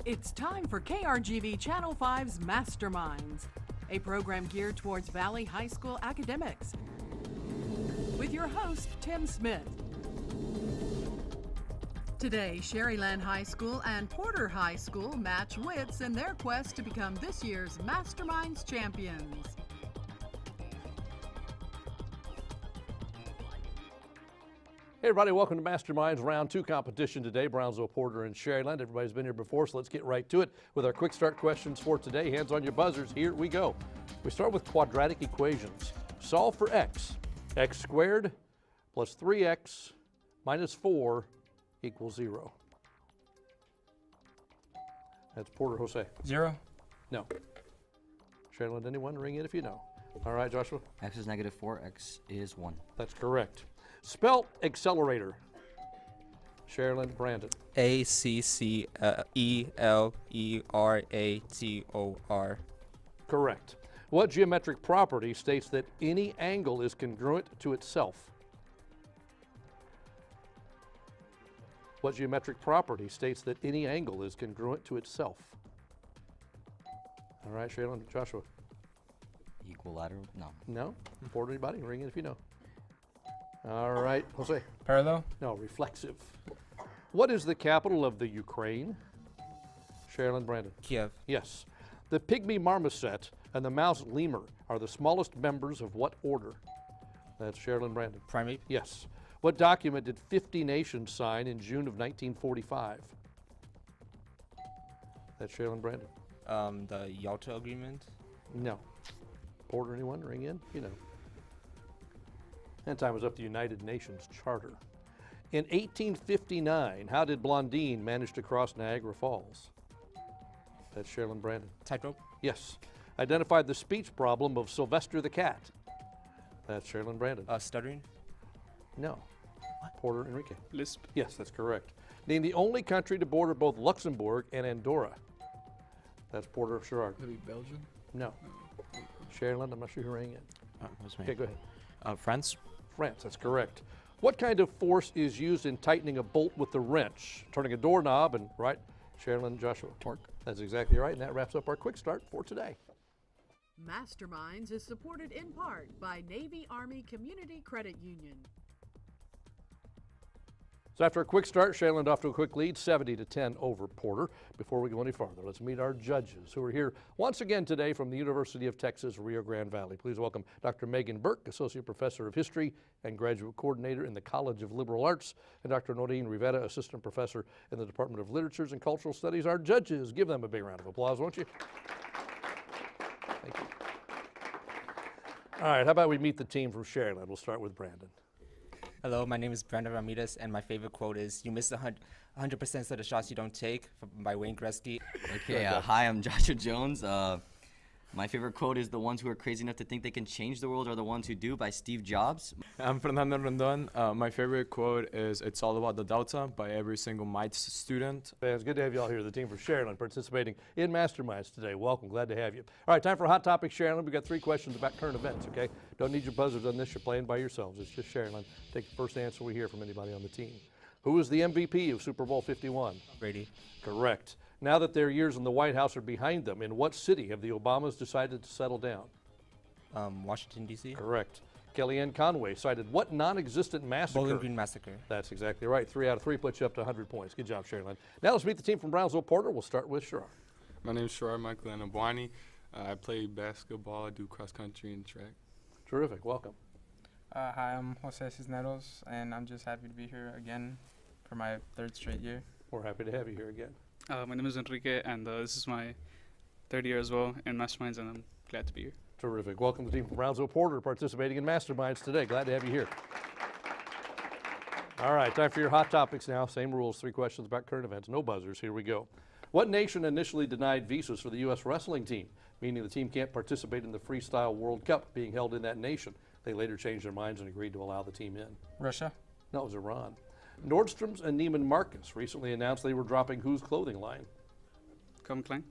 It's time for KRGV Channel 5's Masterminds, a program geared towards Valley High School academics. With your host, Tim Smith. Today, Sharyland High School and Porter High School match wits in their quest to become this year's Masterminds champions. Hey everybody, welcome to Masterminds Round 2 competition today. Brownsville, Porter, and Sharyland. Everybody's been here before, so let's get right to it with our quick start questions for today. Hands on your buzzers, here we go. We start with quadratic equations. Solve for x. X squared plus 3x minus 4 equals 0. That's Porter, Jose. 0. No. Sharyland, anyone? Ring in if you know. All right, Joshua. X is negative 4, x is 1. That's correct. Spell accelerator. Sharyland, Brandon. ACCELERATOR. Correct. What geometric property states that any angle is congruent to itself? What geometric property states that any angle is congruent to itself? All right, Sharyland, Joshua. Equilateral? No. No? Porter, anybody? Ring in if you know. All right, Jose. Parallel? No, reflexive. What is the capital of the Ukraine? Sharyland, Brandon. Kiev. Yes. The pygmy marmoset and the mouse lemur are the smallest members of what order? That's Sharyland, Brandon. Primate? Yes. What document did 50 nations sign in June of 1945? That's Sharyland, Brandon. The Yalta Agreement? No. Porter, anyone? Ring in? You know. That time was up the United Nations Charter. In 1859, how did Blondine manage to cross Niagara Falls? That's Sharyland, Brandon. Tightrope? Yes. Identify the speech problem of Sylvester the cat. That's Sharyland, Brandon. Stuttering? No. Porter, Enrique. Lisp. Yes, that's correct. Name the only country to border both Luxembourg and Andorra. That's Porter, Sherrard. Maybe Belgium? No. Sharyland, I'm not sure who rang in. That's me. Okay, go ahead. France? France, that's correct. What kind of force is used in tightening a bolt with the wrench? Turning a doorknob and, right, Sharyland, Joshua? Torque. That's exactly right, and that wraps up our quick start for today. Masterminds is supported in part by Navy Army Community Credit Union. So after a quick start, Sharyland off to a quick lead, 70-10 over Porter. Before we go any farther, let's meet our judges who are here once again today from the University of Texas, Rio Grande Valley. Please welcome Dr. Megan Burke, Associate Professor of History and Graduate Coordinator in the College of Liberal Arts, and Dr. Noreen Rivera, Assistant Professor in the Department of Literatures and Cultural Studies. Our judges, give them a big round of applause, won't you? Thank you. All right, how about we meet the team from Sharyland? We'll start with Brandon. Hello, my name is Brandon Ramirez, and my favorite quote is, "You miss 100% of the shots you don't take," by Wayne Gretzky. Okay, hi, I'm Joshua Jones. My favorite quote is, "The ones who are crazy enough to think they can change the world are the ones who do," by Steve Jobs. I'm Fernando Rondon. My favorite quote is, "It's all about the Delta," by every single MITES student. It's good to have you all here, the team from Sharyland, participating in Masterminds today. Welcome, glad to have you. All right, time for Hot Topic Sharyland. We've got 3 questions about current events, okay? Don't need your buzzers on this, you're playing by yourselves. It's just Sharyland. Take the first answer we hear from anybody on the team. Who is the MVP of Super Bowl 51? Brady. Correct. Now that their years in the White House are behind them, in what city have the Obamas decided to settle down? Washington, D.C. Correct. Kellyanne Conway cited what non-existent massacre? Bowling Green Massacre. That's exactly right. 3 out of 3 puts you up to 100 points. Good job, Sharyland. Now let's meet the team from Brownsville, Porter. We'll start with Sherrard. My name is Sherrard Michael Anabwani. I play basketball, I do cross country and track. Terrific. Welcome. Hi, I'm Jose Cisneros, and I'm just happy to be here again for my 3rd straight year. We're happy to have you here again. My name is Enrique, and this is my 3rd year as well in Masterminds, and I'm glad to be here. Terrific. Welcome to the team from Brownsville, Porter, participating in Masterminds today. Glad to have you here. All right, time for your hot topics now. Same rules, 3 questions about current events. No buzzers. Here we go. What nation initially denied visas for the U.S. wrestling team, meaning the team can't participate in the Freestyle World Cup being held in that nation? They later changed their minds and agreed to allow the team in. Russia? No, it was Iran. Nordstrom's and Neiman Marcus recently announced they were dropping whose clothing line? Calvin Klein?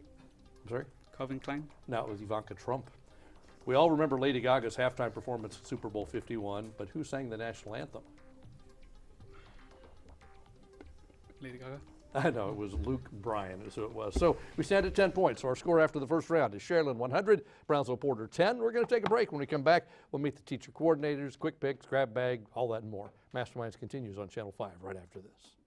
I'm sorry? Calvin Klein? No, it was Ivanka Trump. We all remember Lady Gaga's halftime performance at Super Bowl 51, but who sang the national anthem? Lady Gaga? I know, it was Luke Bryan is who it was. So we stand at 10 points. So our score after the first round is Sharyland 100, Brownsville Porter 10. We're going to take a break. When we come back, we'll meet the teacher coordinators, quick picks, grab bag, all that and more. Masterminds continues on Channel 5 right after this.